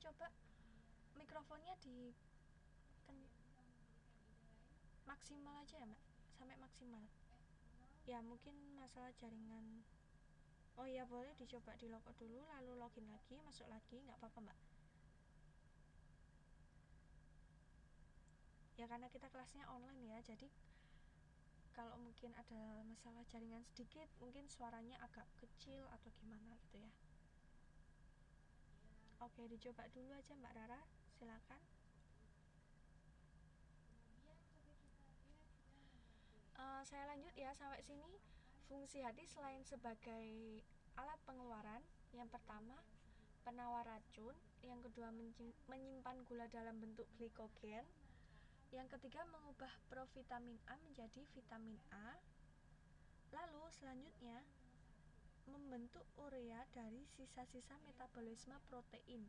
coba mikrofonnya di maksimal aja ya mbak, sampai maksimal ya, mungkin masalah jaringan. Oh ya, boleh dicoba di logout dulu lalu login lagi, masuk lagi, nggak apa-apa mbak ya, karena kita kelasnya online ya, jadi kalau mungkin ada masalah jaringan sedikit, mungkin suaranya agak kecil atau gimana gitu ya. Oke, dicoba dulu aja mbak Rara, silakan. Saya lanjut ya sampai sini. Fungsi hati selain sebagai alat pengeluaran, yang pertama penawar racun, yang kedua menyimpan gula dalam bentuk glikogen, yang ketiga mengubah provitamin A menjadi vitamin A, lalu selanjutnya membentuk urea dari sisa-sisa metabolisme protein,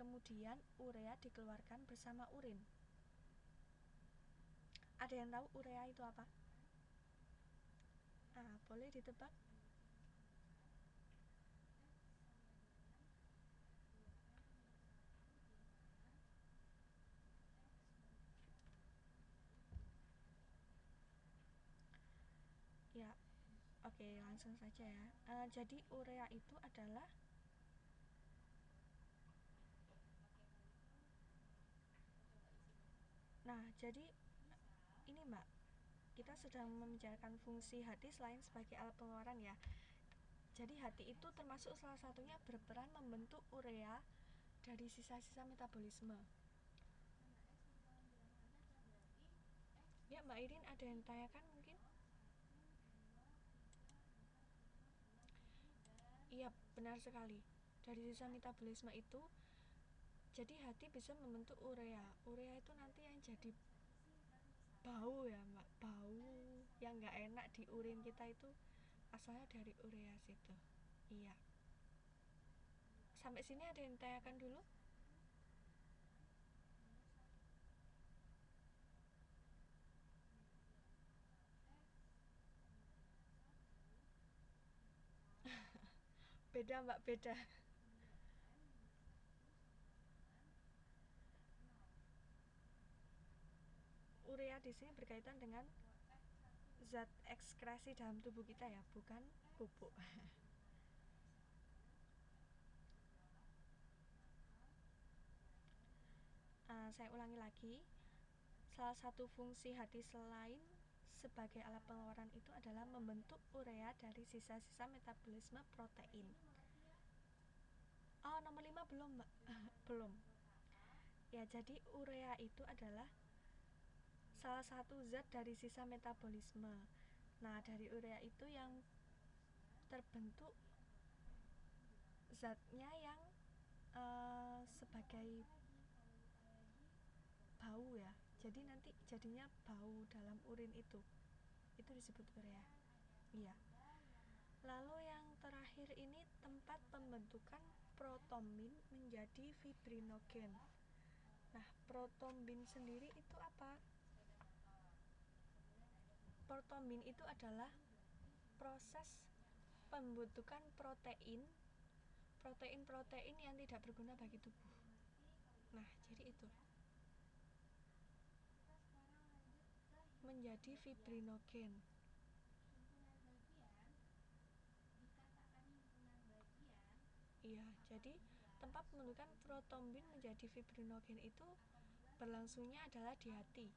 kemudian urea dikeluarkan bersama urin. Ada yang tahu urea itu apa? Boleh ditebak? Ya, oke, langsung saja ya. Jadi urea itu adalah jadi ini mbak, kita sedang membicarakan fungsi hati selain sebagai alat pengeluaran ya. Jadi hati itu termasuk salah satunya berperan membentuk urea dari sisa-sisa metabolisme. Ya mbak Irin, ada yang tanyakan mungkin? Iya, benar sekali. Dari sisa metabolisme itu, jadi hati bisa membentuk urea. Urea itu nanti yang jadi bau ya mbak, bau yang nggak enak di urin kita itu asalnya dari urea situ. Iya. Sampai sini ada yang tanyakan dulu? Beda mbak, beda. Urea di sini berkaitan dengan zat ekskresi dalam tubuh kita ya, bukan pupuk. Saya ulangi lagi. Salah satu fungsi hati selain sebagai alat pengeluaran itu adalah membentuk urea dari sisa-sisa metabolisme protein. Nomor 5 belum mbak. Belum ya. Jadi urea itu adalah salah satu zat dari sisa metabolisme. Nah, dari urea itu yang terbentuk zatnya yang sebagai bau ya, jadi nanti jadinya bau dalam urin itu disebut urea. Iya. Lalu yang terakhir ini tempat pembentukan protombin menjadi fibrinogen. Nah, protombin sendiri itu apa? Protombin itu adalah proses pembentukan protein yang tidak berguna bagi tubuh. Nah, jadi itu menjadi fibrinogen. Iya, jadi tempat pembentukan protombin menjadi fibrinogen itu berlangsungnya adalah di hati.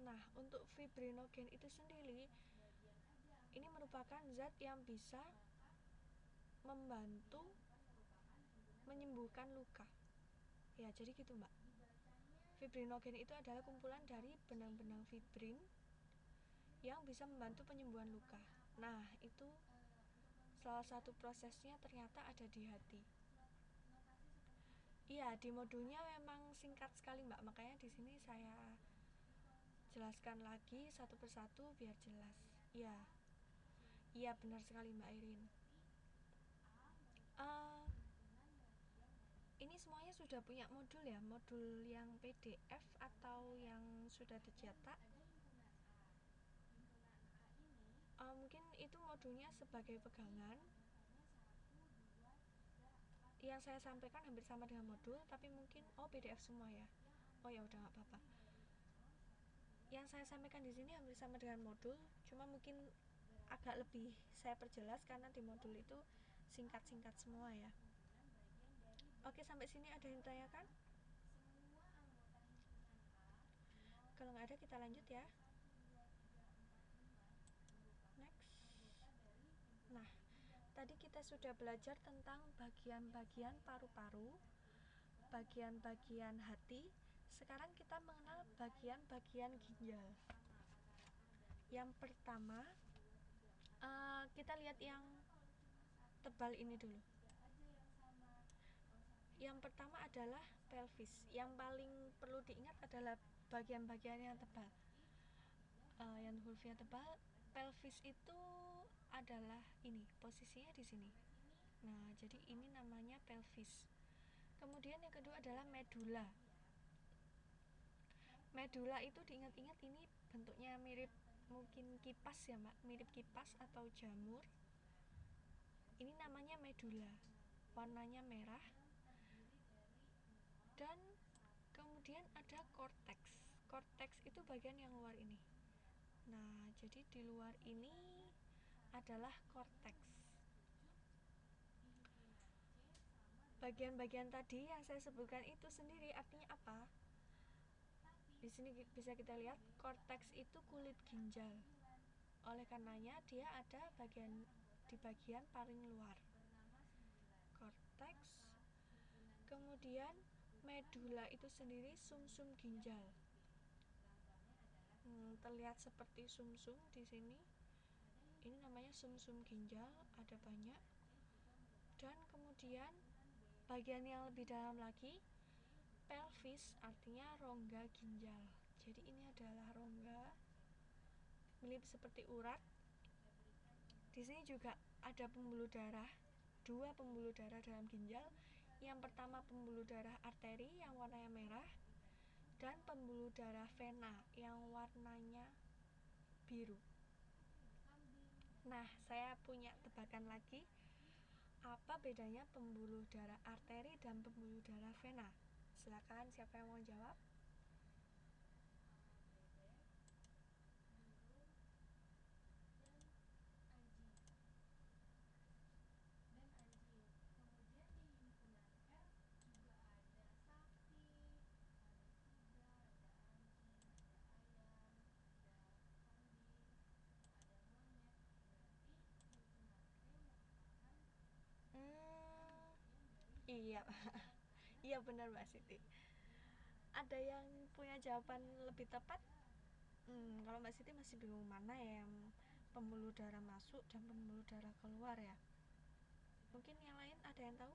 Nah, untuk fibrinogen itu sendiri, ini merupakan zat yang bisa membantu menyembuhkan luka. Ya, jadi gitu mbak. Fibrinogen itu adalah kumpulan dari benang-benang fibrin yang bisa membantu penyembuhan luka. Nah, itu salah satu prosesnya ternyata ada di hati. Iya, di modulnya memang singkat sekali mbak, makanya di sini saya jelaskan lagi satu persatu biar jelas. Iya, iya benar sekali mbak Irin. Ini semuanya sudah punya modul ya, modul yang PDF atau yang sudah dicetak. Mungkin itu modulnya sebagai pegangan. Yang saya sampaikan hampir sama dengan modul, tapi mungkin PDF semua ya. Oh ya udah, nggak apa-apa. Yang saya sampaikan di sini hampir sama dengan modul, cuma mungkin agak lebih saya perjelas karena di modul itu singkat-singkat semua ya. Oke, sampai sini ada yang ditanyakan? Kalau nggak ada, kita lanjut ya. Next. Nah, tadi kita sudah belajar tentang bagian-bagian paru-paru, bagian-bagian hati. Sekarang kita mengenal bagian-bagian ginjal. Yang pertama, kita lihat yang tebal ini dulu. Yang pertama adalah pelvis. Yang paling perlu diingat adalah bagian-bagian yang tebal. Yang hulfnya tebal, pelvis itu adalah ini, posisinya di sini. Nah, jadi ini namanya pelvis. Kemudian yang kedua adalah medula. Medula itu diingat-ingat, ini bentuknya mirip mungkin kipas ya mbak, mirip kipas atau jamur. Ini namanya medula, warnanya merah. Dan kemudian ada korteks. Korteks itu bagian yang luar ini. Nah, jadi di luar ini adalah korteks. Bagian-bagian tadi yang saya sebutkan itu sendiri artinya apa? Di sini bisa kita lihat korteks itu kulit ginjal. Oleh karenanya dia ada di bagian paling luar. Korteks. Kemudian medula itu sendiri sumsum ginjal. Terlihat seperti sumsum di sini. Ini namanya sumsum ginjal, ada banyak. Dan kemudian bagian yang lebih dalam lagi, pelvis artinya rongga ginjal. Jadi ini adalah rongga, mirip seperti urat. Di sini juga ada pembuluh darah, 2 pembuluh darah dalam ginjal. Yang pertama pembuluh darah arteri yang warnanya merah, dan pembuluh darah vena yang warnanya biru. Nah, saya punya tebakan lagi. Apa bedanya pembuluh darah arteri dan pembuluh darah vena? Silakan, siapa yang mau jawab? Iya, iya benar Mbak Siti. Ada yang punya jawaban lebih tepat? Kalau Mbak Siti masih bingung mana ya yang pembuluh darah masuk dan pembuluh darah keluar ya. Mungkin yang lain ada yang tahu?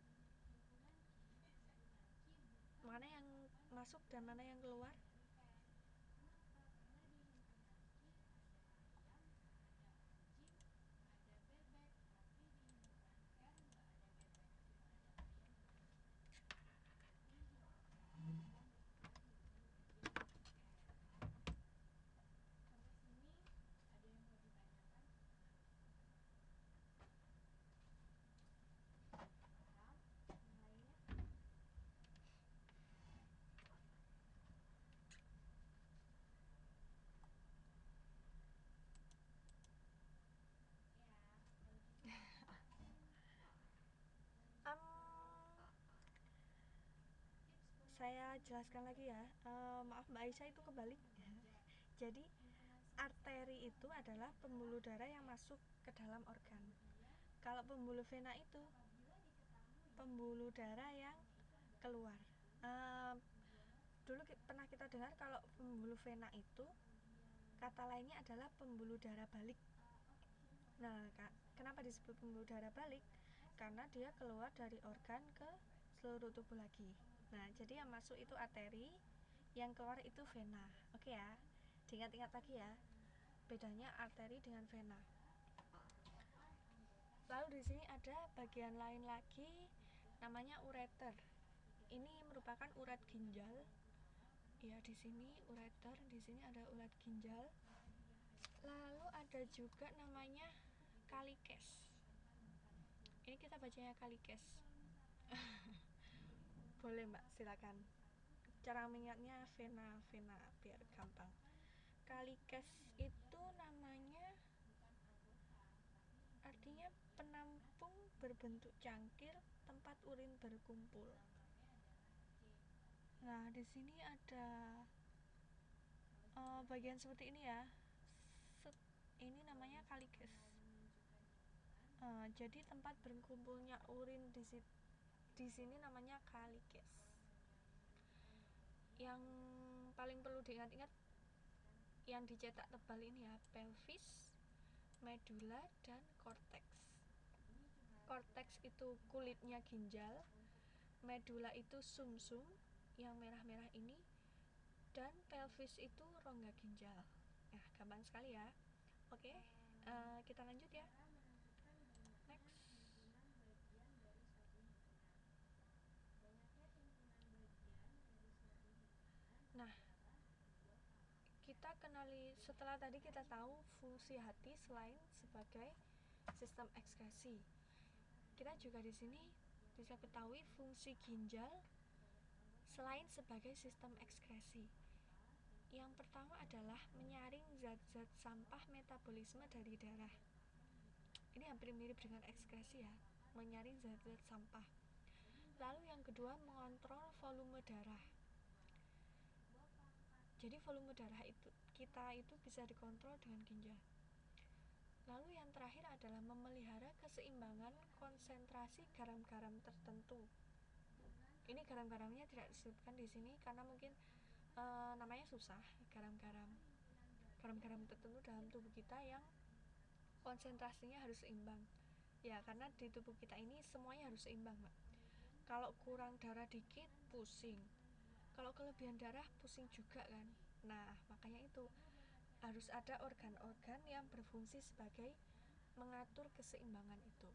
Mana yang masuk dan mana yang keluar? Saya jelaskan lagi ya. Maaf Mbak Aisyah, itu kebalik. Jadi arteri itu adalah pembuluh darah yang masuk ke dalam organ. Kalau pembuluh vena itu pembuluh darah yang keluar. Dulu pernah kita dengar kalau pembuluh vena itu kata lainnya adalah pembuluh darah balik. Nah, kenapa disebut pembuluh darah balik? Karena dia keluar dari organ ke seluruh tubuh lagi. Nah, jadi yang masuk itu arteri, yang keluar itu vena. Oke ya, diingat-ingat lagi ya, bedanya arteri dengan vena. Lalu di sini ada bagian lain lagi, namanya ureter. ini merupakan urat ginjal. Ya, di sini ureter, di sini ada urat ginjal. Lalu ada juga namanya calicus. Ini kita bacanya calicus. Boleh Mbak, silakan. Cara mengingatnya vena biar gampang. Calicus itu namanya artinya penampung berbentuk cangkir tempat urin berkumpul. Nah, di sini ada bagian seperti ini ya. Ini namanya calicus. Jadi tempat berkumpulnya urin di sini namanya calicus. Yang paling perlu diingat-ingat yang dicetak tebal ini ya, pelvis, medula, dan korteks. Korteks itu kulitnya ginjal, medula itu sumsum yang merah-merah ini, dan pelvis itu rongga ginjal. Nah, gampang sekali ya. Oke, kita lanjut ya. Next. Nah, kita kenali, setelah tadi kita tahu fungsi hati selain sebagai sistem ekskresi, kita juga di sini bisa ketahui fungsi ginjal selain sebagai sistem ekskresi. Yang pertama adalah menyaring zat-zat sampah metabolisme dari darah. Ini hampir mirip dengan ekskresi ya, menyaring zat-zat sampah. Lalu yang kedua, mengontrol volume darah. Jadi volume darah kita itu bisa dikontrol dengan ginjal. Lalu yang terakhir adalah memelihara keseimbangan konsentrasi garam-garam tertentu. Ini garam-garamnya tidak disebutkan di sini karena mungkin namanya susah. Garam-garam tertentu dalam tubuh kita yang konsentrasinya harus seimbang. Ya, karena di tubuh kita ini semuanya harus seimbang, Mbak. Kalau kurang darah dikit, pusing. Kalau kelebihan darah, pusing juga kan. Nah, makanya itu harus ada organ-organ yang berfungsi sebagai mengatur keseimbangan itu.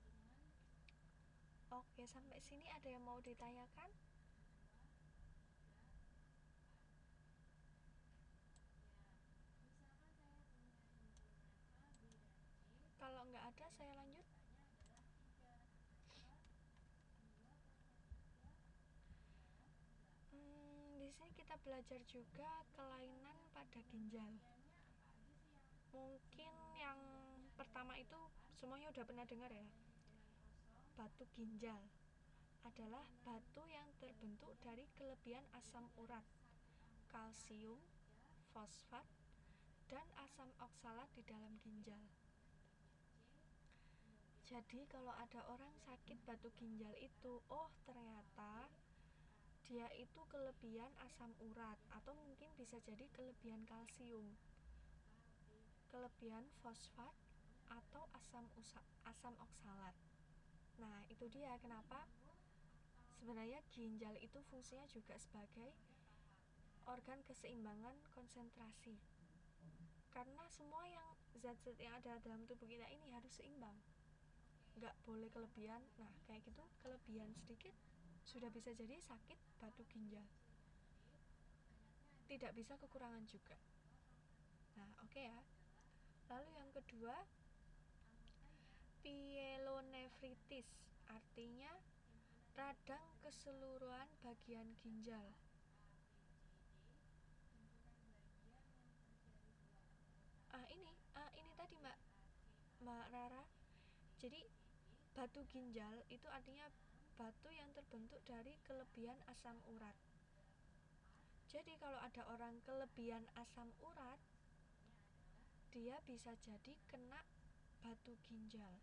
Oke, sampai sini ada yang mau ditanyakan? Kalau nggak ada, saya lanjut. Di sini kita belajar juga kelainan pada ginjal. Mungkin yang pertama itu semuanya udah pernah dengar ya. Batu ginjal adalah batu yang terbentuk dari kelebihan asam urat, kalsium, fosfat, dan asam oksalat di dalam ginjal. Jadi kalau ada orang sakit batu ginjal itu, oh ternyata dia itu kelebihan asam urat, atau mungkin bisa jadi kelebihan kalsium, kelebihan fosfat, atau asam oksalat. Nah, itu dia kenapa sebenarnya ginjal itu fungsinya juga sebagai organ keseimbangan konsentrasi. Karena semua zat-zat yang ada dalam tubuh kita ini harus seimbang. Nggak boleh kelebihan. Nah, kayak gitu kelebihan sedikit sudah bisa jadi sakit batu ginjal. Tidak bisa kekurangan juga. Nah, oke ya. Lalu yang kedua, pyelonefritis, artinya radang keseluruhan bagian ginjal. Ini tadi Mbak Rara. Jadi batu ginjal itu artinya batu yang terbentuk dari kelebihan asam urat. Jadi kalau ada orang kelebihan asam urat, dia bisa jadi kena batu ginjal.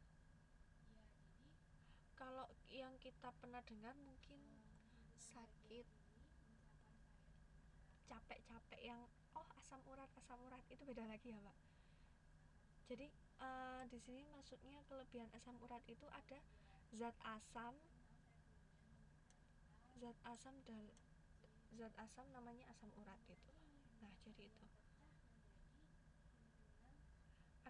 Kalau yang kita pernah dengar mungkin sakit capek-capek yang asam urat itu beda lagi ya, Pak. Jadi di sini maksudnya kelebihan asam urat itu ada zat asam dan zat asam namanya asam urat gitu. Nah, jadi itu.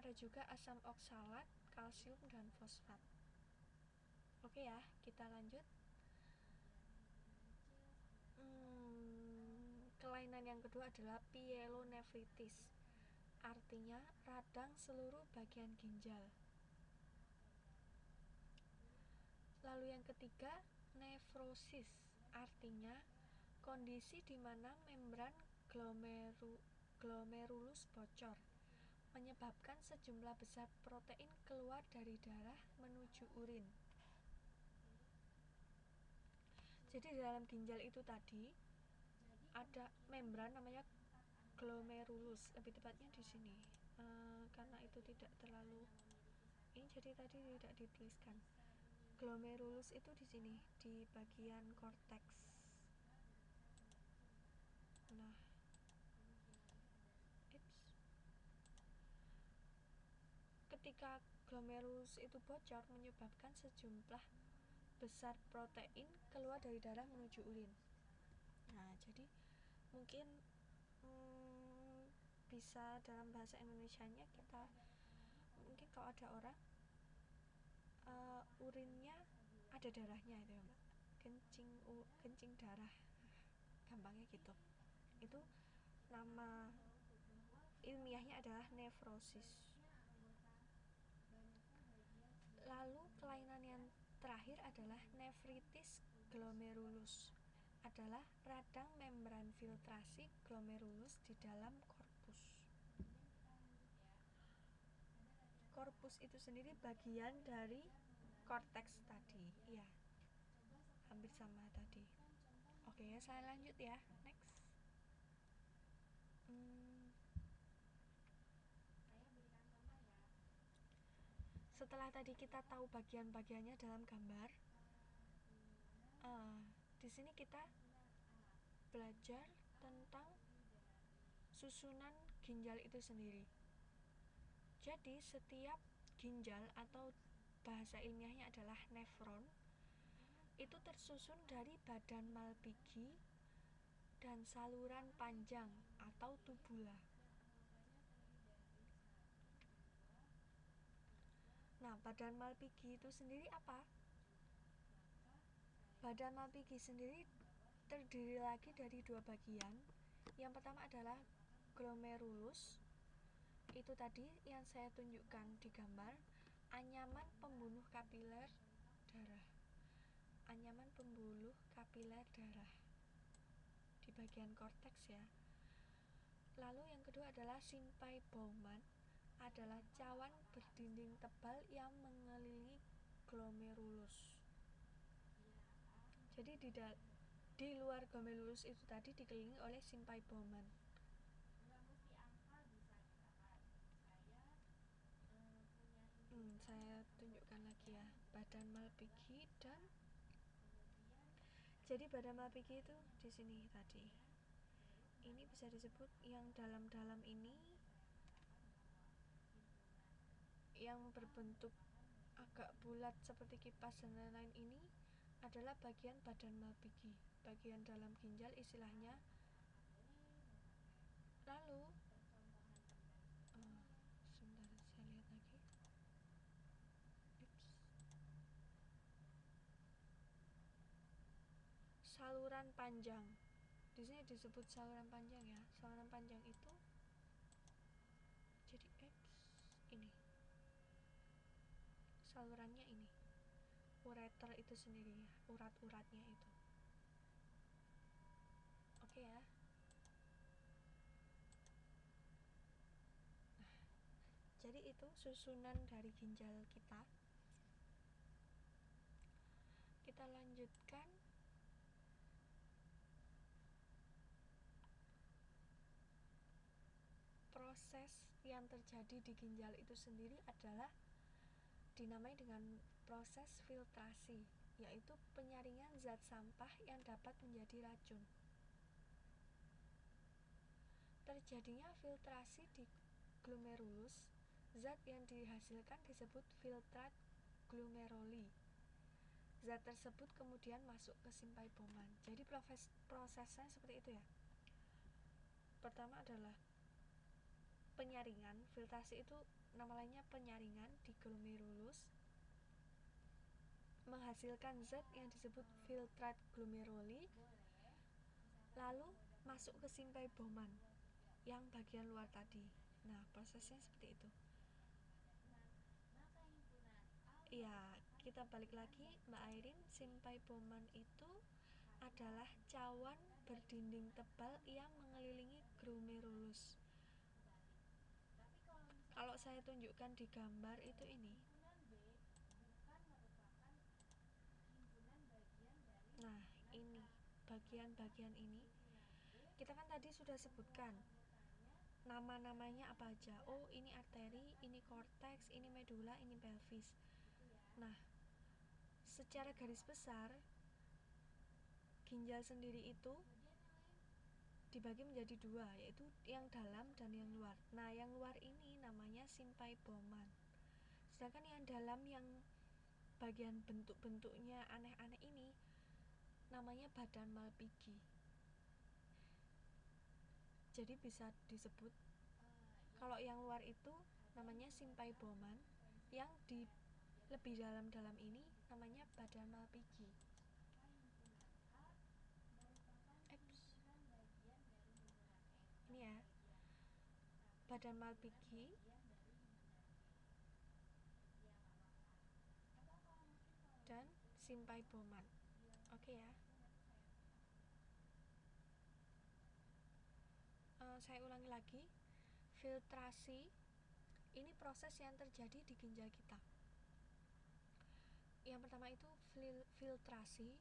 Ada juga asam oksalat, kalsium, dan fosfat. Oke ya, kita lanjut. kelainan yang kedua adalah pyelonefritis, artinya radang seluruh bagian ginjal. Lalu yang ketiga, nefrosis, artinya kondisi di mana membran glomerulus bocor, menyebabkan sejumlah besar protein keluar dari darah menuju urin. Jadi di dalam ginjal itu tadi ada membran namanya glomerulus, lebih tepatnya di sini. Karena itu tidak terlalu ini, jadi tadi tidak dituliskan. Glomerulus itu di sini, di bagian korteks. Nah, ketika glomerulus itu bocor, menyebabkan sejumlah besar protein keluar dari darah menuju urin. Nah, jadi mungkin bisa dalam bahasa Indonesianya kita mungkin kalau ada orang urinnya ada darahnya itu ya Mbak, kencing darah, gampangnya gitu. Itu nama ilmiahnya adalah nefrosis. Lalu kelainan yang terakhir adalah nefritis glomerulus, adalah radang membran filtrasi glomerulus di dalam korpus. Korpus itu sendiri bagian dari korteks tadi, ya, hampir sama tadi. Oke, saya lanjut ya, next. Setelah tadi kita tahu bagian-bagiannya dalam gambar, di sini kita belajar tentang susunan ginjal itu sendiri. Jadi setiap ginjal atau bahasa ilmiahnya adalah nefron itu tersusun dari badan Malpighi dan saluran panjang atau tubula. Nah, badan Malpighi itu sendiri apa? Badan Malpighi sendiri terdiri lagi dari dua bagian. Yang pertama adalah glomerulus, itu tadi yang saya tunjukkan di gambar, anyaman pembuluh kapiler darah. Anyaman pembuluh kapiler darah di bagian korteks ya. Lalu yang kedua adalah simpai Bowman, adalah cawan berdinding tebal yang mengelilingi glomerulus. Jadi di luar glomerulus itu tadi dikelilingi oleh simpai Bowman. Saya tunjukkan lagi ya, badan Malpighi dan jadi badan Malpighi itu di sini tadi. Ini bisa disebut yang dalam-dalam ini, yang berbentuk agak bulat seperti kipas dan lain-lain ini adalah bagian badan Malpighi, bagian dalam ginjal istilahnya. Lalu sebentar, saya lihat lagi. Saluran panjang, di sini disebut saluran panjang ya. Saluran panjang itu jadi ini salurannya, ini ureter itu sendiri ya, urat-uratnya itu. Oke ya. Nah, jadi itu susunan dari ginjal kita. Kita lanjutkan proses yang terjadi di ginjal itu sendiri adalah dinamai dengan proses filtrasi, yaitu penyaringan zat sampah yang dapat menjadi racun. Terjadinya filtrasi di glomerulus, zat yang dihasilkan disebut filtrat glomeruli. Zat tersebut kemudian masuk ke simpai Bowman. Jadi prosesnya seperti itu ya. Pertama adalah penyaringan, filtrasi itu nama lainnya penyaringan di glomerulus, menghasilkan zat yang disebut filtrat glomeruli. Lalu masuk ke Simpaiboman yang bagian luar tadi. Nah, prosesnya seperti itu. Ya, kita balik lagi, Mbak Airin. Simpaiboman itu adalah cawan berdinding tebal yang mengelilingi glomerulus. Kalau saya tunjukkan di gambar itu ini. Nah, ini bagian-bagian ini. Kita kan tadi sudah sebutkan nama-namanya apa aja. Oh, ini arteri, ini korteks, ini medula, ini pelvis. Nah, secara garis besar ginjal sendiri itu dibagi menjadi dua, yaitu yang dalam dan yang luar. Nah, yang luar ini namanya Simpaiboman. Sedangkan yang dalam, yang bagian bentuk-bentuknya aneh-aneh ini namanya badan Malpighi. Jadi bisa disebut kalau yang luar itu namanya Simpaiboman, yang di lebih dalam-dalam ini namanya badan Malpighi. Ini ya, badan Malpighi. Dan Simpaiboman. Oke ya. Saya ulangi lagi. Filtrasi ini proses yang terjadi di ginjal kita. Yang pertama itu filtrasi,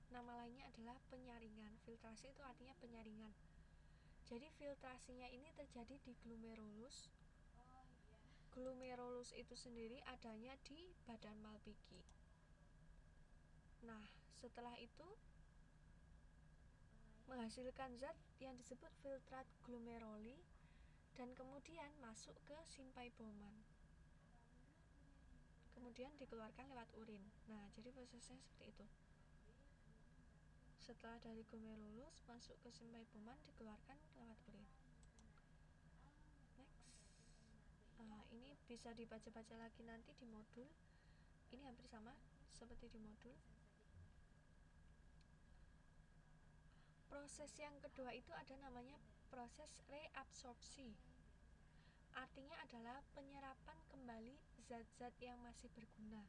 nama lainnya adalah penyaringan. Filtrasi itu artinya penyaringan. Jadi filtrasinya ini terjadi di glomerulus. Glomerulus itu sendiri adanya di badan Malpighi. Nah, setelah itu menghasilkan zat yang disebut filtrat glomeruli dan kemudian masuk ke Simpaiboman. Kemudian dikeluarkan lewat urin. Nah, jadi prosesnya seperti itu. Setelah dari glomerulus masuk ke Simpaiboman, dikeluarkan lewat urin. Next. Ini bisa dibaca-baca lagi nanti di modul. Ini hampir sama seperti di modul. Proses yang kedua itu ada namanya proses reabsorpsi. Artinya adalah penyerapan kembali zat-zat yang masih berguna.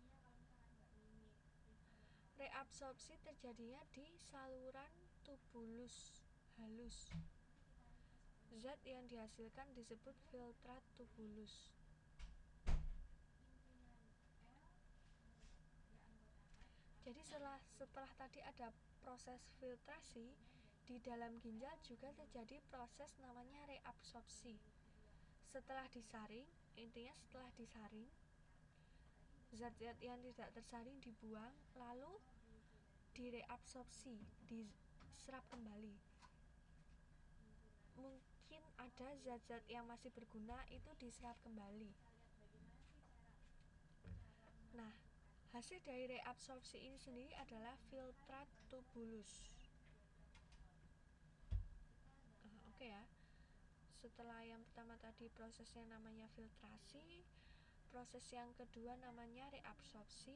Reabsorpsi terjadinya di saluran tubulus halus. Zat yang dihasilkan disebut filtrat tubulus. Jadi setelah tadi ada proses filtrasi, di dalam ginjal juga terjadi proses namanya reabsorpsi. Setelah disaring, intinya setelah disaring, zat-zat yang tidak tersaring dibuang, lalu direabsorpsi, diserap kembali. Mungkin ada zat-zat yang masih berguna itu diserap kembali. Nah, hasil dari reabsorpsi ini sendiri adalah filtrat tubulus. Oke ya. Setelah yang pertama tadi prosesnya namanya filtrasi, proses yang kedua namanya reabsorpsi,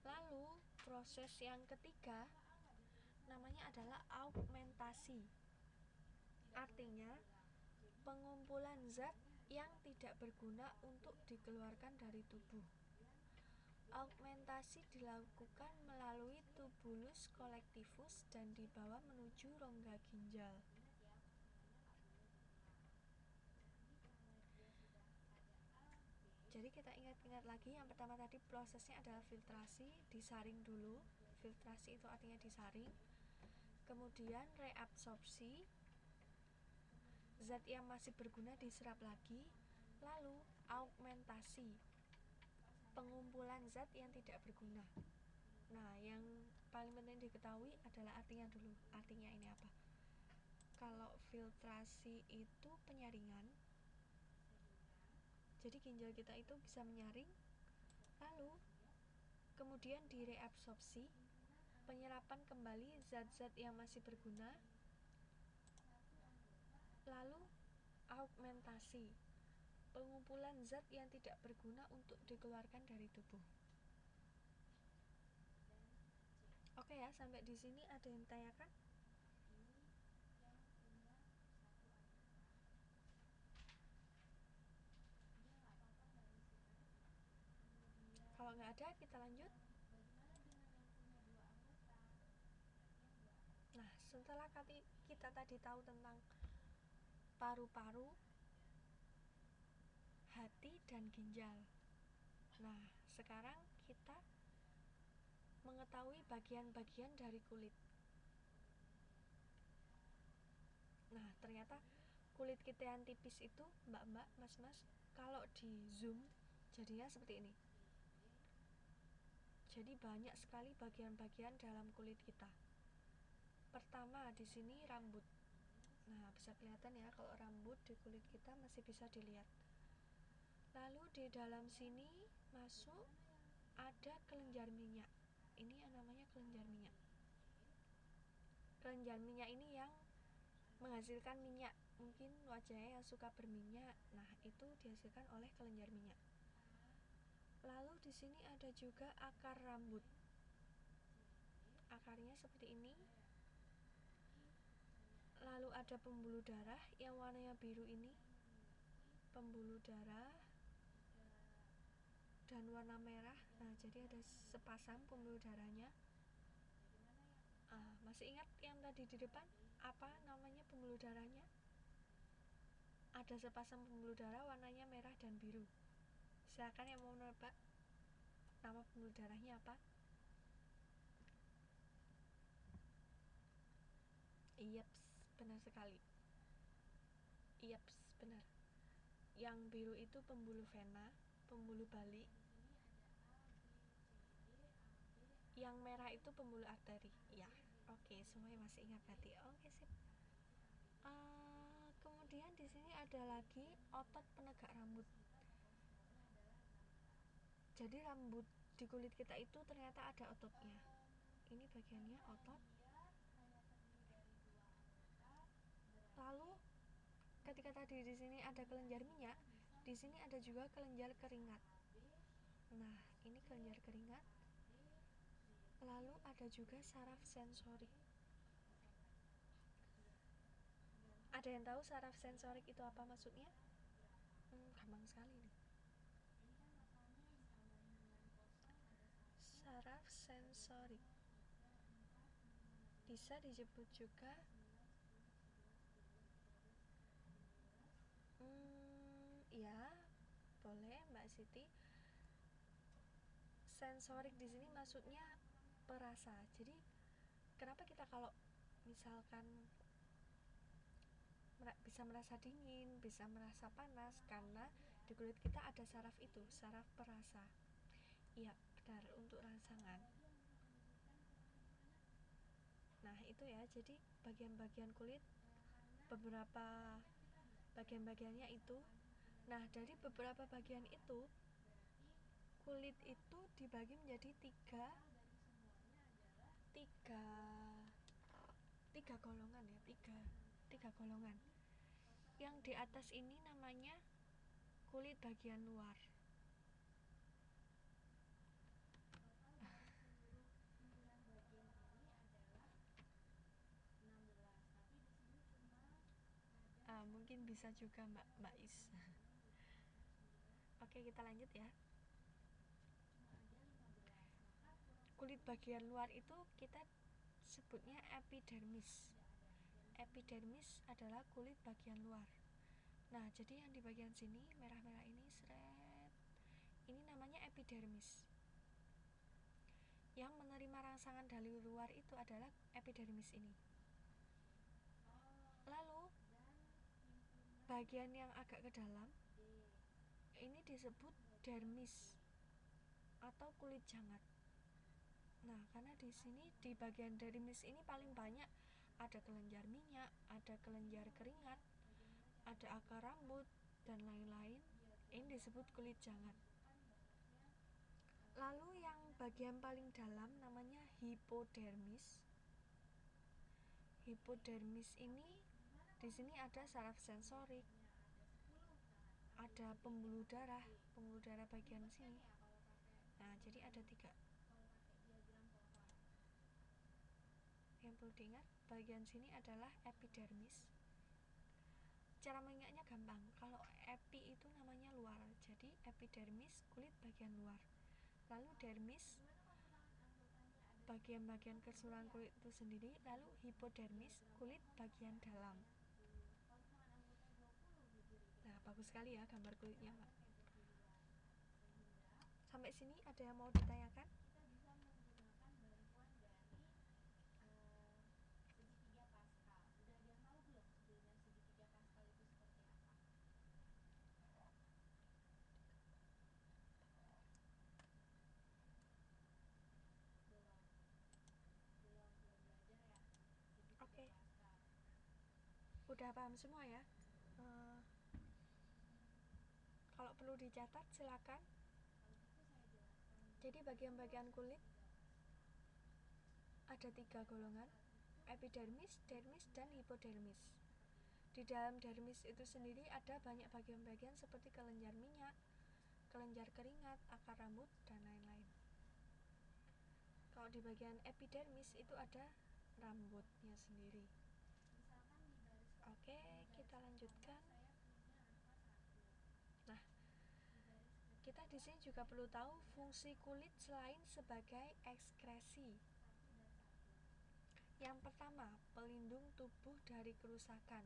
lalu proses yang ketiga namanya adalah augmentasi. Artinya pengumpulan zat yang tidak berguna untuk dikeluarkan dari tubuh. Augmentasi dilakukan melalui tubulus colectivus dan dibawa menuju rongga ginjal. Jadi kita ingat-ingat lagi, yang pertama tadi prosesnya adalah filtrasi, disaring dulu. Filtrasi itu artinya disaring. Kemudian reabsorpsi, zat yang masih berguna diserap lagi. Lalu augmentasi, pengumpulan zat yang tidak berguna. Nah, yang paling penting diketahui adalah artinya dulu. Artinya ini apa? Kalau filtrasi itu penyaringan, jadi ginjal kita itu bisa menyaring, lalu kemudian direabsorpsi, penyerapan kembali zat-zat yang masih berguna, lalu augmentasi, pengumpulan zat yang tidak berguna untuk dikeluarkan dari tubuh. Oke ya, sampai di sini ada yang ditanyakan? ada, kita lanjut. Nah, setelah kita tadi tahu tentang paru-paru, hati, dan ginjal. Nah, sekarang kita mengetahui bagian-bagian dari kulit. Nah, ternyata kulit kita yang tipis itu, mbak-mbak, mas-mas, kalau di zoom jadinya seperti ini. Jadi banyak sekali bagian-bagian dalam kulit kita. Pertama, di sini rambut. Nah, bisa kelihatan ya kalau rambut di kulit kita masih bisa dilihat. Lalu di dalam sini masuk ada kelenjar minyak. Ini yang namanya kelenjar minyak. Kelenjar minyak ini yang menghasilkan minyak. Mungkin wajahnya yang suka berminyak. Nah, itu dihasilkan oleh kelenjar minyak. Lalu di sini ada juga akar rambut. Akarnya seperti ini. Lalu ada pembuluh darah yang warnanya biru ini. Pembuluh darah dan warna merah. Nah, jadi ada sepasang pembuluh darahnya. Masih ingat yang tadi di depan? Apa namanya pembuluh darahnya? Ada sepasang pembuluh darah warnanya merah dan biru. Silakan yang mau menebak nama pembuluh darahnya apa? Yaps, benar sekali. Yaps, benar. Yang biru itu pembuluh vena, pembuluh balik. Yang merah itu pembuluh arteri. Ya, oke, semuanya masih ingat berarti. Oke, sip. Kemudian di sini ada lagi otot penegak rambut. Jadi rambut di kulit kita itu ternyata ada ototnya. Ini bagiannya otot. Lalu ketika tadi di sini ada kelenjar minyak, di sini ada juga kelenjar keringat. Nah, ini kelenjar keringat. Lalu ada juga saraf sensorik. Ada yang tahu saraf sensorik itu apa maksudnya? Gampang sekali nih. Saraf sensorik bisa disebut juga ya, boleh Mbak Siti. Sensorik di sini maksudnya perasa. Jadi kenapa kita kalau misalkan bisa merasa dingin, bisa merasa panas, karena di kulit kita ada saraf itu, saraf perasa. Iya, benar, untuk rangsangan. Nah, itu ya, jadi bagian-bagian kulit, beberapa bagian-bagiannya itu. Nah, dari beberapa bagian itu, kulit itu dibagi menjadi tiga golongan ya, tiga golongan. Yang di atas ini namanya kulit bagian luar. Mungkin bisa juga Mbak Is. Oke, kita lanjut ya. Kulit bagian luar itu kita sebutnya epidermis. Epidermis adalah kulit bagian luar. Nah, jadi yang di bagian sini merah-merah ini, ini namanya epidermis. Yang menerima rangsangan dari luar itu adalah epidermis ini. Lalu bagian yang agak ke dalam ini disebut dermis atau kulit jangat. Nah, karena di sini di bagian dermis ini paling banyak ada kelenjar minyak, ada kelenjar keringat, ada akar rambut dan lain-lain. Ini disebut kulit jangat. Lalu yang bagian paling dalam namanya hipodermis. Hipodermis ini di sini ada saraf sensorik, ada pembuluh darah bagian sini. Nah, jadi ada tiga. Yang perlu diingat, bagian sini adalah epidermis. Cara mengingatnya gampang. Kalau epi itu namanya luar, jadi epidermis kulit bagian luar. lalu dermis, bagian-bagian keseluruhan kulit itu sendiri, lalu hipodermis, kulit bagian dalam. Nah, bagus sekali ya gambar kulitnya, Mbak. Sampai sini ada yang mau ditanyakan? Oke. Udah paham semua ya? Kalau perlu dicatat silakan. Jadi bagian-bagian kulit ada 3 golongan, epidermis, dermis, dan hipodermis. Di dalam dermis itu sendiri ada banyak bagian-bagian seperti kelenjar minyak, kelenjar keringat, akar rambut, dan lain-lain. Kalau di bagian epidermis itu ada rambutnya sendiri. Oke, kita lanjutkan. Nah, kita di sini juga perlu tahu fungsi kulit selain sebagai ekskresi. Yang pertama, pelindung tubuh dari kerusakan.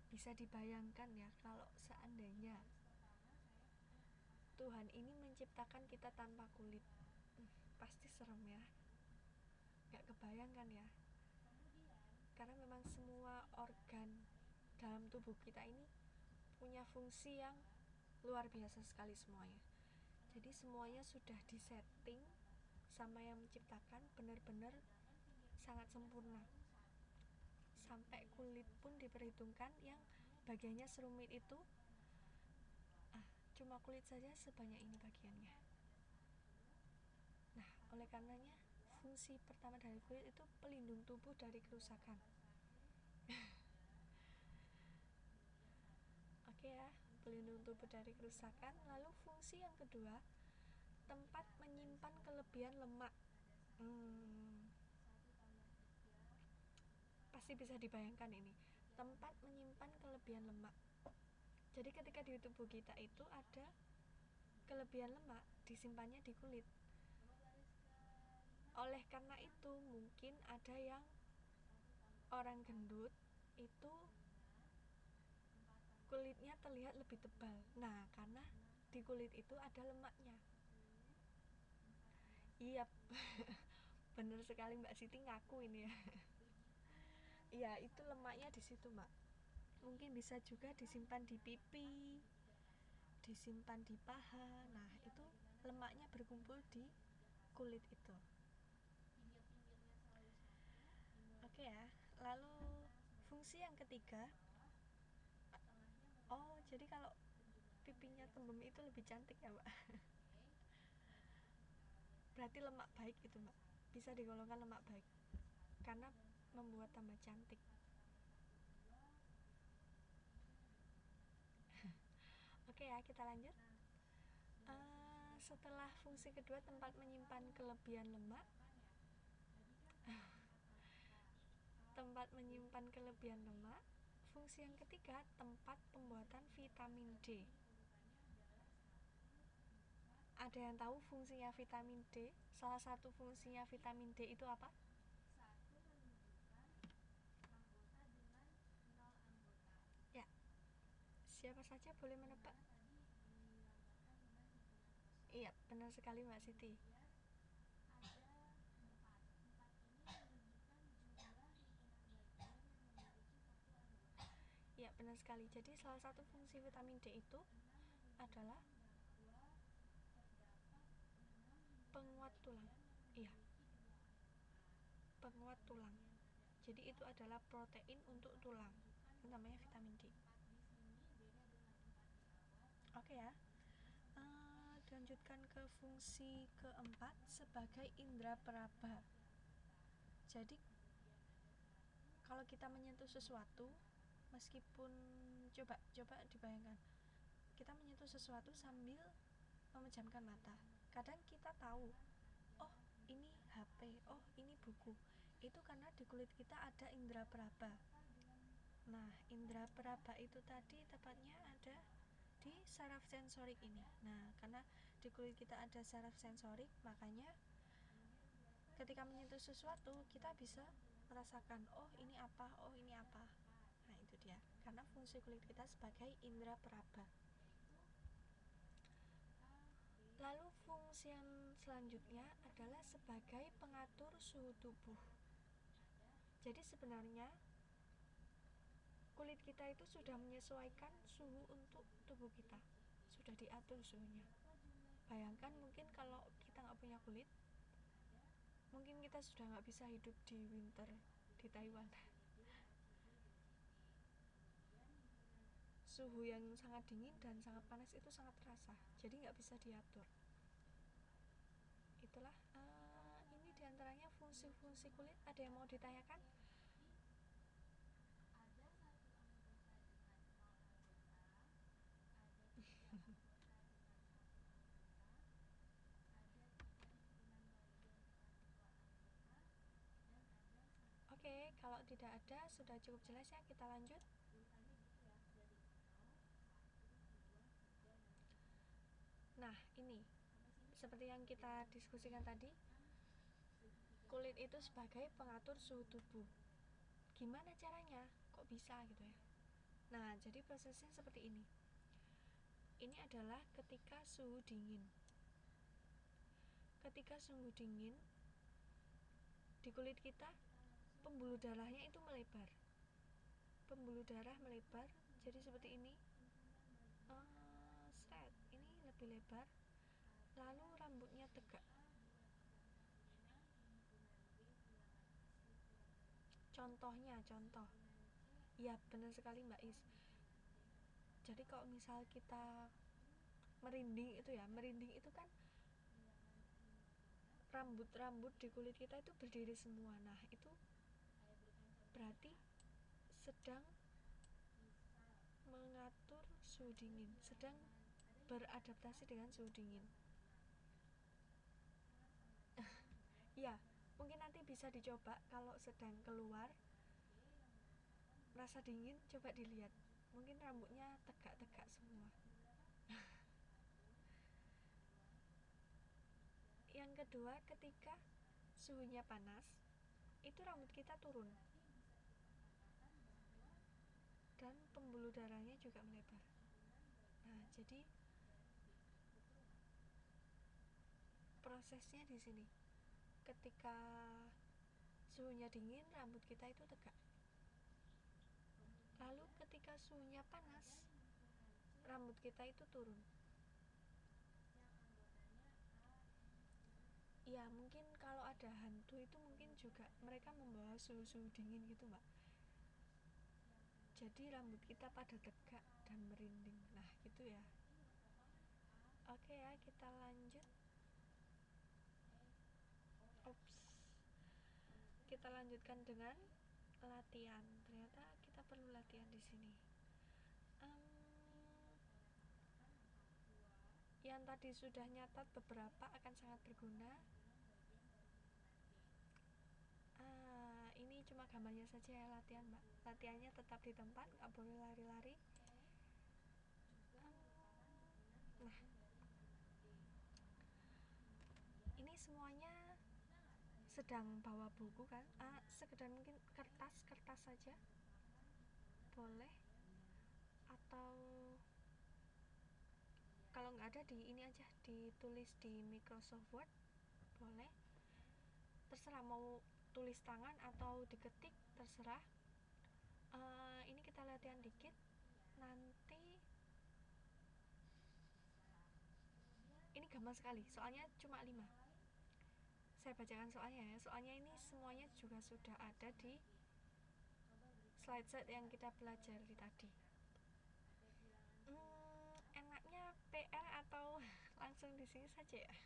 Bisa dibayangkan ya, kalau seandainya Tuhan ini menciptakan kita tanpa kulit, pasti serem ya. Gak kebayangkan ya. Karena memang semua organ dalam tubuh kita ini punya fungsi yang luar biasa sekali semuanya. Jadi semuanya sudah disetting sama yang menciptakan, benar-benar sangat sempurna. Sampai kulit pun diperhitungkan, yang bagiannya serumit itu cuma kulit saja sebanyak ini bagiannya. Nah, oleh karenanya fungsi pertama dari kulit itu pelindung tubuh dari kerusakan. Oke ya, pelindung tubuh dari kerusakan. Lalu fungsi yang kedua, tempat menyimpan kelebihan lemak. Pasti bisa dibayangkan ini, tempat menyimpan kelebihan lemak. Jadi ketika di tubuh kita itu ada kelebihan lemak, disimpannya di kulit. Oleh karena itu mungkin ada yang orang gendut itu kulitnya terlihat lebih tebal. Nah, karena di kulit itu ada lemaknya. Iya, bener sekali Mbak Siti ngaku ini ya. Iya, itu lemaknya di situ, Mbak. Mungkin bisa juga disimpan di pipi, disimpan di paha. Nah, itu lemaknya berkumpul di kulit itu. Oke ya. Lalu fungsi yang ketiga, jadi kalau pipinya tembem itu lebih cantik ya, Mbak. Berarti lemak baik itu, Mbak. Bisa digolongkan lemak baik karena membuat tambah cantik. Oke ya, kita lanjut. Setelah fungsi kedua, tempat menyimpan kelebihan lemak, fungsi yang ketiga, tempat pembuatan vitamin D. Ada yang tahu fungsinya vitamin D? Salah satu fungsinya vitamin D itu apa? Ya, siapa saja boleh menebak? Iya, benar sekali Mbak Siti. Iya, benar sekali. Jadi salah satu fungsi vitamin D itu adalah penguat tulang. Iya, penguat tulang. Jadi itu adalah protein untuk tulang. Itu namanya vitamin D. Oke ya. Dilanjutkan ke fungsi keempat sebagai indera peraba. Jadi kalau kita menyentuh sesuatu, meskipun coba dibayangkan, kita menyentuh sesuatu sambil memejamkan mata. Kadang kita tahu, oh ini HP, oh ini buku. Itu karena di kulit kita ada indera peraba. Nah, indera peraba itu tadi tepatnya ada di saraf sensorik ini. Nah, karena di kulit kita ada saraf sensorik, makanya ketika menyentuh sesuatu kita bisa merasakan, oh ini apa, oh ini apa. Nah itu dia, karena fungsi kulit kita sebagai indera peraba. Lalu fungsi yang selanjutnya adalah sebagai pengatur suhu tubuh. Jadi sebenarnya kulit kita itu sudah menyesuaikan suhu untuk tubuh kita, sudah diatur suhunya. Bayangkan mungkin kalau kita nggak punya kulit, mungkin kita sudah nggak bisa hidup di winter di Taiwan. Suhu yang sangat dingin dan sangat panas itu sangat terasa, jadi nggak bisa diatur. Itulah ini diantaranya fungsi-fungsi kulit. Ada yang mau ditanyakan? Oke, kalau tidak ada sudah cukup jelas ya, kita lanjut. Nah, ini seperti yang kita diskusikan tadi, kulit itu sebagai pengatur suhu tubuh. Gimana caranya? Kok bisa gitu ya? Nah, jadi prosesnya seperti ini. Ini adalah ketika suhu dingin. Ketika suhu dingin, di kulit kita pembuluh darahnya itu melebar. Pembuluh darah melebar, jadi seperti ini. Ini lebih lebar. Lalu rambutnya tegak. Contoh. Ya, benar sekali Mbak Is. Jadi kalau misal kita merinding itu kan rambut-rambut di kulit kita itu berdiri semua. Nah, itu berarti sedang mengatur suhu dingin, sedang beradaptasi dengan suhu dingin. Ya, mungkin nanti bisa dicoba kalau sedang keluar merasa dingin, coba dilihat. Mungkin rambutnya tegak-tegak semua. Yang kedua, ketika suhunya panas, itu rambut kita turun. Dan pembuluh darahnya juga melebar. Nah, jadi prosesnya di sini. Ketika suhunya dingin, rambut kita itu tegak. Lalu ketika suhunya panas, rambut kita itu turun. Ya, mungkin kalau ada hantu itu mungkin juga mereka membawa suhu-suhu dingin gitu, Mbak. Jadi rambut kita pada tegak dan merinding. Nah, gitu ya. Oke ya, kita lanjut. Kita lanjutkan dengan latihan. Ternyata kita perlu latihan di sini. Yang tadi sudah nyatat beberapa akan sangat berguna. Ini cuma gambarnya saja ya, latihan Mbak. Latihannya tetap di tempat, nggak boleh lari-lari. Nah, ini semuanya sedang bawa buku kan? Sekedar mungkin kertas saja boleh, atau kalau nggak ada di ini aja, ditulis di Microsoft Word boleh. Terserah mau tulis tangan atau diketik, terserah. Ini kita latihan dikit. Nanti ini gampang sekali, soalnya cuma 5. Saya bacakan soalnya ya. Soalnya ini semuanya juga sudah ada di slide yang kita pelajari tadi. Enaknya PR atau langsung di sini saja ya?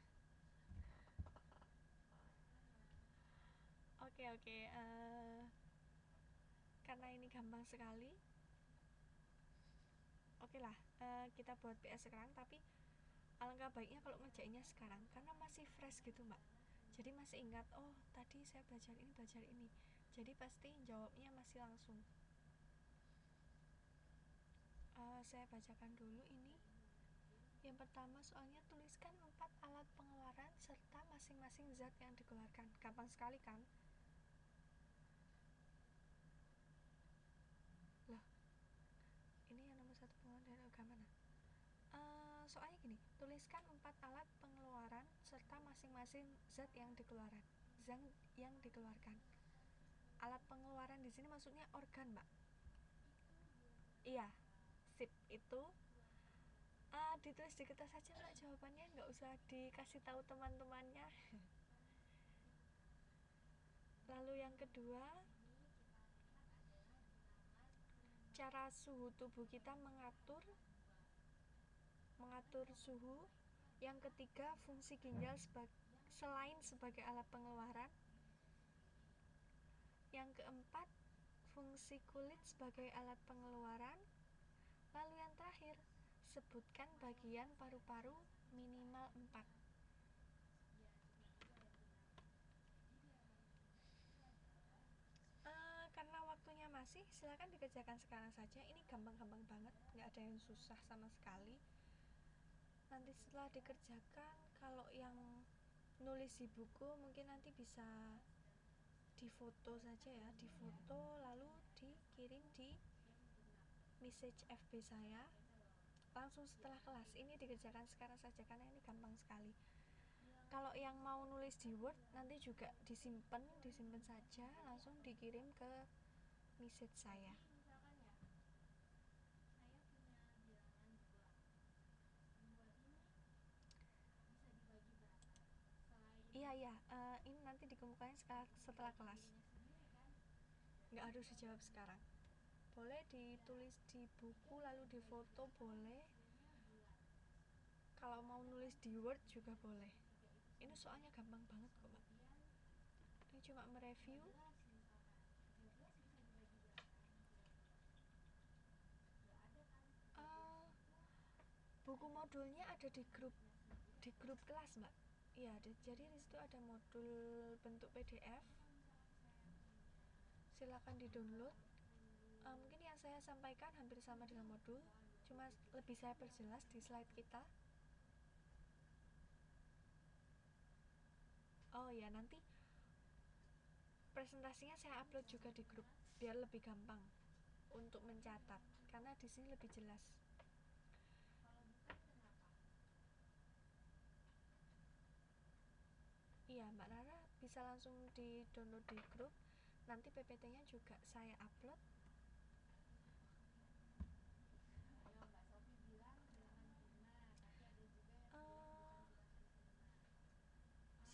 Oke. Karena ini gampang sekali, oke lah, kita buat PS sekarang. Tapi alangkah baiknya kalau ngerjainnya sekarang, karena masih fresh gitu Mbak. Jadi masih ingat, oh tadi saya belajar ini. Jadi pasti jawabnya masih langsung. Saya bacakan dulu ini. Yang pertama soalnya tuliskan 4 alat pengeluaran serta masing-masing zat yang dikeluarkan. Gampang sekali kan? Loh, ini yang nomor 1 pengeluaran dari agama mana? Soalnya gini, tuliskan 4 alat pengeluaran serta masing-masing zat yang dikeluarkan. Alat pengeluaran di sini maksudnya organ, Mbak. Iya, sip. Itu ditulis di kertas saja, Mbak, jawabannya, nggak usah dikasih tahu teman-temannya. Lalu yang kedua, cara suhu tubuh kita mengatur suhu. Yang ketiga, fungsi ginjal selain sebagai alat pengeluaran. Yang keempat, fungsi kulit sebagai alat pengeluaran. Lalu yang terakhir, sebutkan bagian paru-paru minimal 4. Karena waktunya masih, silakan dikerjakan sekarang saja. Ini gampang-gampang banget, nggak ada yang susah sama sekali. Nanti setelah dikerjakan, kalau yang nulis di buku mungkin nanti bisa difoto saja ya, difoto lalu dikirim di message FB saya langsung setelah kelas. Ini dikerjakan sekarang saja karena ini gampang sekali. Kalau yang mau nulis di Word nanti juga disimpan saja, langsung dikirim ke message saya. Iya, ini nanti dikemukain setelah kelas, nggak harus dijawab sekarang. Boleh ditulis di buku lalu difoto boleh, kalau mau nulis di Word juga boleh. Ini soalnya gampang banget kok, Mbak. Ini cuma mereview. Buku modulnya ada di grup kelas, Mbak. Iya, jadi di situ ada modul bentuk PDF. Silakan di-download. Mungkin yang saya sampaikan hampir sama dengan modul, cuma lebih saya perjelas di slide kita. Oh ya, nanti presentasinya saya upload juga di grup biar lebih gampang untuk mencatat, karena di sini lebih jelas. Iya, Mbak Rara bisa langsung di-download di grup. Nanti PPT-nya juga saya upload.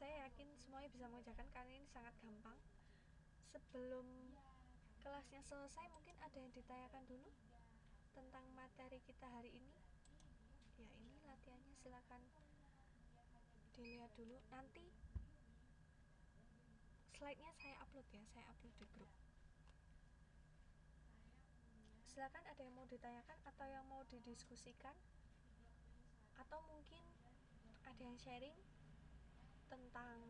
Saya yakin semuanya bisa mengerjakan karena ini sangat gampang. Sebelum kelasnya selesai, mungkin ada yang ditanyakan dulu tentang materi kita hari ini. Ya, ini latihannya, silakan dilihat dulu. Nanti slide-nya saya upload ya, saya upload di grup. Silakan ada yang mau ditanyakan atau yang mau didiskusikan, atau mungkin ada yang sharing tentang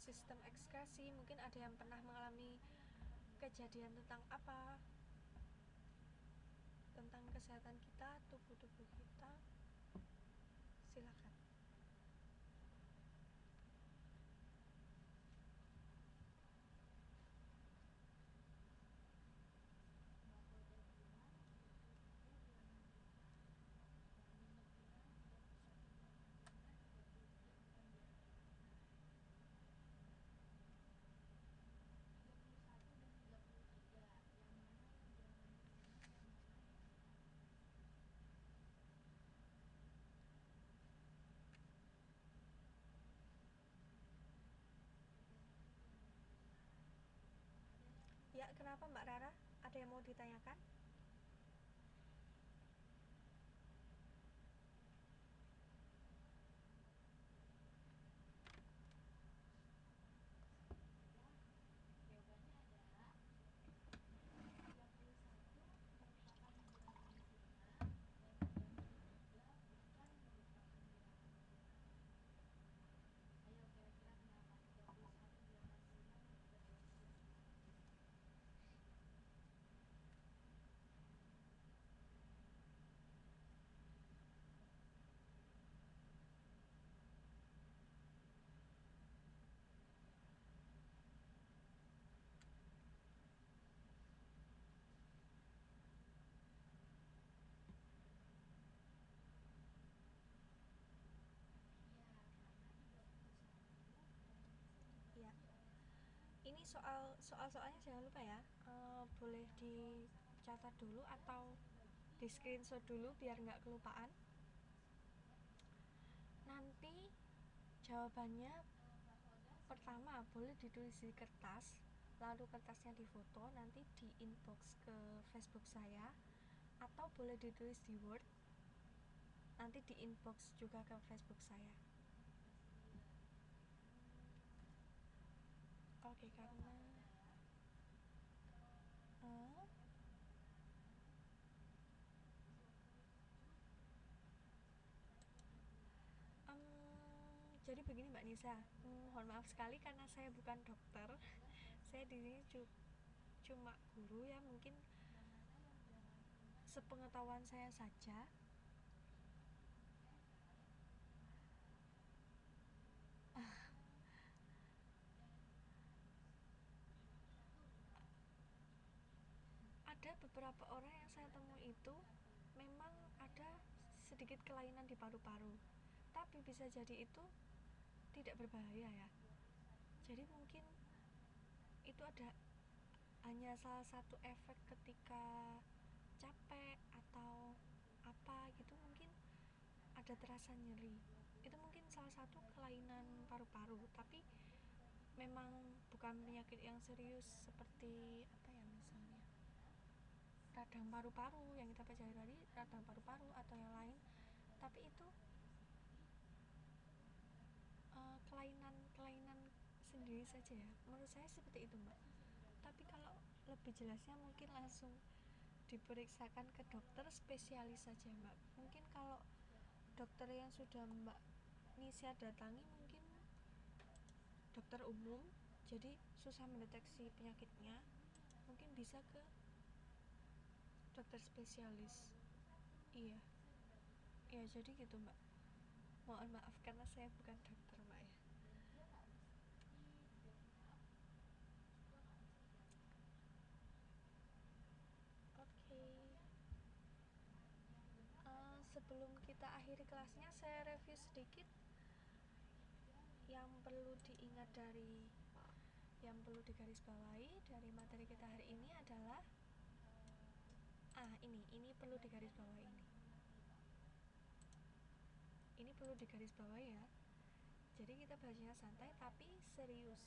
sistem ekskresi. Mungkin ada yang pernah mengalami kejadian tentang apa, tentang kesehatan kita, tubuh kita. Silakan. Ya, kenapa Mbak Rara? Ada yang mau ditanyakan? ini soalnya jangan lupa ya, boleh dicatat dulu atau di screenshot dulu biar nggak kelupaan. Nanti jawabannya pertama boleh ditulis di kertas, lalu kertasnya difoto, nanti di inbox ke Facebook saya, atau boleh ditulis di Word, nanti di inbox juga ke Facebook saya. Oke, karena jadi begini Mbak Nisa, mohon maaf sekali karena saya bukan dokter. Saya di sini cuma guru ya, mungkin sepengetahuan saya saja. Ada beberapa orang yang saya temui itu memang ada sedikit kelainan di paru-paru, tapi bisa jadi itu tidak berbahaya ya. Jadi mungkin itu hanya salah satu efek ketika capek atau apa gitu, mungkin ada terasa nyeri. Itu mungkin salah satu kelainan paru-paru, tapi memang bukan penyakit yang serius seperti apa ya, misalnya radang paru-paru yang kita pelajari tadi, radang paru-paru atau yang lain. Tapi itu kelainan sendiri saja ya, menurut saya seperti itu Mbak. Tapi kalau lebih jelasnya mungkin langsung diperiksakan ke dokter spesialis saja Mbak. Mungkin kalau dokter yang sudah Mbak Nisa datangi mungkin dokter umum, jadi susah mendeteksi penyakitnya, mungkin bisa ke dokter spesialis. Iya, ya jadi gitu Mbak. Mohon maaf karena saya bukan dokter Mbak ya. Oke. Sebelum kita akhiri kelasnya, saya review sedikit yang perlu diingat yang perlu digarisbawahi dari materi kita hari ini adalah ini perlu digarisbawahi, ini perlu digarisbawahi ya. Jadi kita belajarnya santai tapi serius,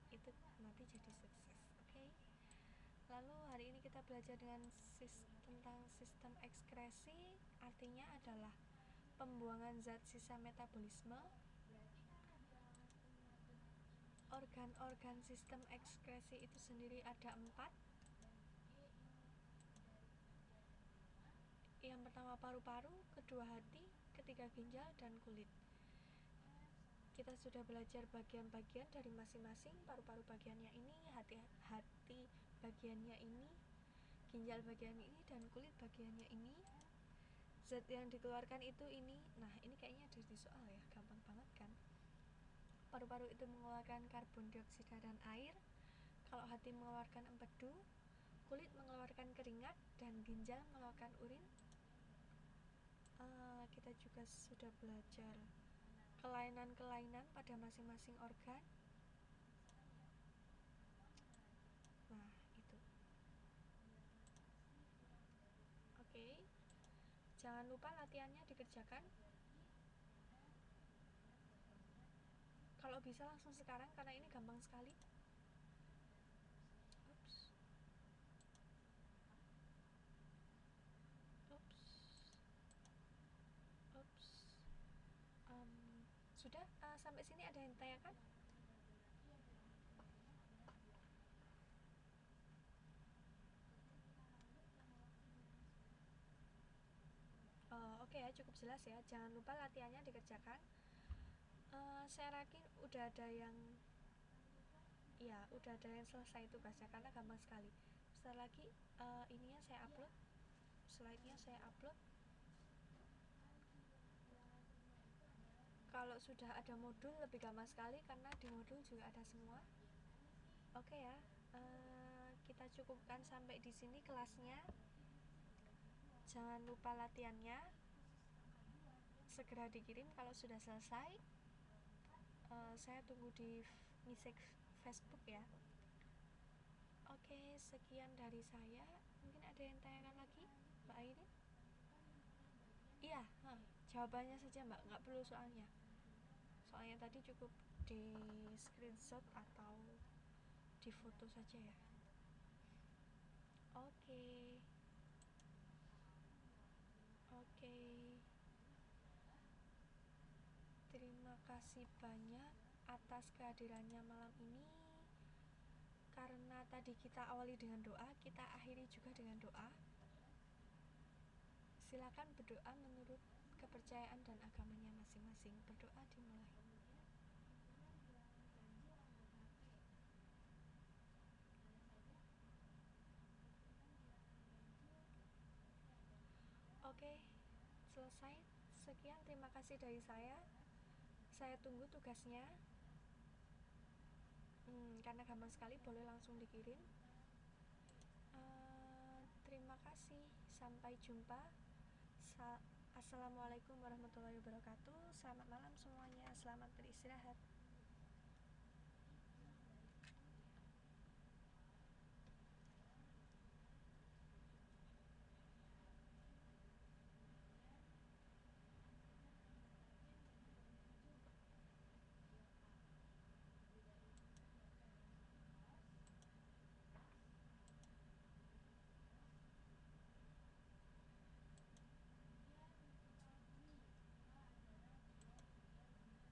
itu nanti jadi sukses. Oke. Lalu hari ini kita belajar tentang sistem ekskresi, artinya adalah pembuangan zat sisa metabolisme. Organ-organ sistem ekskresi itu sendiri ada 4. Yang pertama paru-paru, kedua hati, ketiga ginjal, dan kulit. Kita sudah belajar bagian-bagian dari masing-masing. Paru-paru bagiannya ini, hati bagiannya ini, ginjal bagiannya ini, dan kulit bagiannya ini. Zat yang dikeluarkan itu ini. Nah, ini kayaknya ada di soal ya, gampang banget kan. Paru-paru itu mengeluarkan karbon dioksida dan air. Kalau hati mengeluarkan empedu, kulit mengeluarkan keringat, dan ginjal mengeluarkan urin. Kita juga sudah belajar kelainan-kelainan pada masing-masing organ. Nah, itu. Oke. Jangan lupa latihannya dikerjakan. Kalau bisa langsung sekarang karena ini gampang sekali. Sudah sampai sini ada yang tanyakan? Oke ya, cukup jelas ya. Jangan lupa latihannya dikerjakan. Saya yakin udah ada yang selesai tugasnya karena gampang sekali. Setelah lagi ininya saya upload, slide-nya saya upload. Kalau sudah ada modul lebih gampang sekali karena di modul juga ada semua. Oke ya, kita cukupkan sampai di sini kelasnya. Jangan lupa latihannya segera dikirim kalau sudah selesai. Saya tunggu di Facebook ya. Oke, sekian dari saya. Mungkin ada yang tanyakan lagi, Mbak Airin? Iya, jawabannya saja Mbak, nggak perlu soalnya. Soalnya tadi cukup di screenshot atau di foto saja ya. Oke. Oke. Terima kasih banyak atas kehadirannya malam ini. Karena tadi kita awali dengan doa, kita akhiri juga dengan doa. Silakan berdoa menurut kepercayaan dan agamanya masing-masing. Berdoa dimulai. Oke, selesai. Sekian, terima kasih dari saya. Saya tunggu tugasnya. Karena gampang sekali, boleh langsung dikirim. Terima kasih. Sampai jumpa. Assalamualaikum warahmatullahi wabarakatuh. Selamat malam semuanya. Selamat beristirahat.